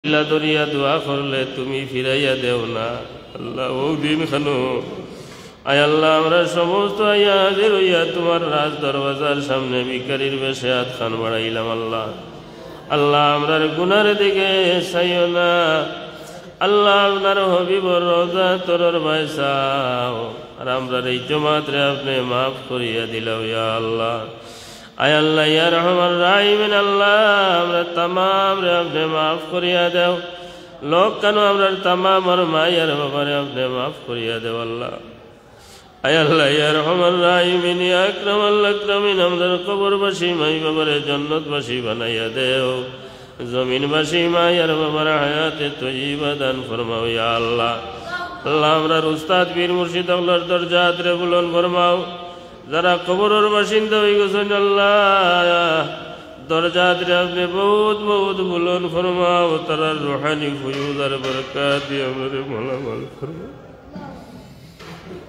আল্লাহ দরিয়া দোয়া করলে তুমি ফিরাইয়া দেও না আল্লাহ। ও দিন খানো আয় আল্লাহ, আমরা সমস্ত আয়া হাজির হইয়া তোমার রাজ দরওয়াজার সামনে ভিখারির বেশে হাত খান বাড়াইলাম আল্লাহ। আল্লাহ আমরার গুনার দিকে চাইও না আল্লাহ, আপনার হবিবর রওজা তরর বাইসাও আর আমরার এই জমাতরে আপনি মাফ করিয়া দিলাও ইয়া আল্লাহ। আয় আল্লাহ ইয়া রহমান রাহিমিন আল্লাহ, আমরা তামাম রে আপনি মাফ করিয়া দেও। লোক কেন আমরা তামাম আর মাইয়ার বাবারে আপনি মাফ করিয়া দেও আল্লাহ। আয় আল্লাহ ইয়া রহমান রাহিমিন ইয়া আকরাম আল্লাহ আকরামিন, আমরার কবরবাসী মাই বাবারে জান্নাতবাসী বানাইয়া দেও। জমিনবাসী মাইয়ার বাবার হায়াতে তয়্যিবা দান ফরমাও ইয়া আল্লাহ। আল্লাহ আমরার উস্তাদ পীর মুর্শিদ আল্লাহর দরজাত রে বুলন ফরমাও। যারা কবরের বাসিন্দা হয়ে গেছেন আল্লাহ, দরজাত রে আপনি বহুত বহুত বুলন ফরমাও। তারা রুহানি ফয়ুজ আর বরকত দিয়ে আমাদের মালামাল ফরমাও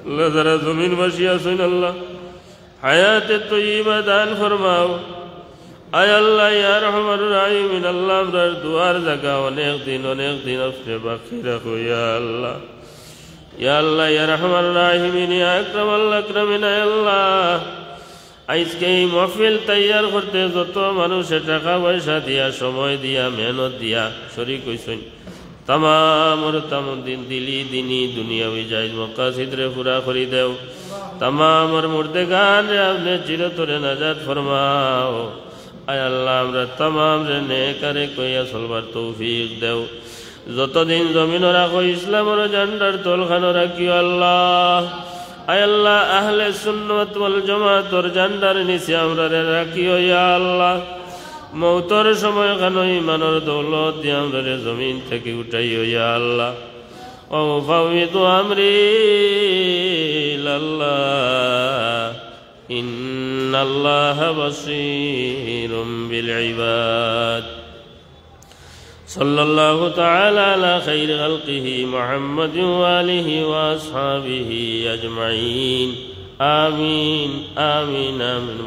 আল্লাহ। যারা জমিনবাসী আছেন আল্লাহ, হায়াতে তয়্যিবা দান ফরমাও। আয় আল্লাহ ইয়া রহমান রাহিমিন আল্লাহ, আমরার দুয়ার জায়গা অনেক দিন আপনি বাকি রাখো ইয়া আল্লাহ। ইয়া আল্লাহ ইয়া রহমান রাহিমিন ইয়া আকরাম আল্লাহ আকরামিন। আয় আল্লাহ, আজকে এই মাহফিল তৈয়ার করতে যত মানুষে টাকা পয়সা দিয়া, সময় দিয়া, মেহনত দিয়া শরীক হইছেন, তামামর দিন দিলি দিনী দুনিয়াবি জায়েজ মাকাসিদ রে পুরা করি দেও। তামামর মুর্দেগান রে আপনি চিরতরে নাজাত ফরমাও। আয় আল্লাহ, আমরা তামাম রে নেকারে কইয়া চলবার তৌফিক দেও। যতদিন জমিন রাখো ইসলামের ঝান্ডার তলখানো রাখিও আল্লাহ। আয় আল্লাহ, আহলে সুন্নাত ওয়াল জামাতের ঝান্ডার নিচে আমরা রাখিও ইয়া আল্লাহ। মৌতর সময় খান ইমানের দৌলত দিয়ে আমরা জমিন থেকে উঠাইও ইয়া আল্লাহ। ও ফাওয়িদু আমরি ইলাল্লাহ, ইন্নাল্লাহা বাসীরুম বিল ইবাদ। সাল্লাল্লাহু তাআলা আলা খাইরি খালকিহি মুহাম্মাদিন ওয়া আলিহি ওয়া আসহাবিহি আজমাইন। আমিন আমিন আমিন।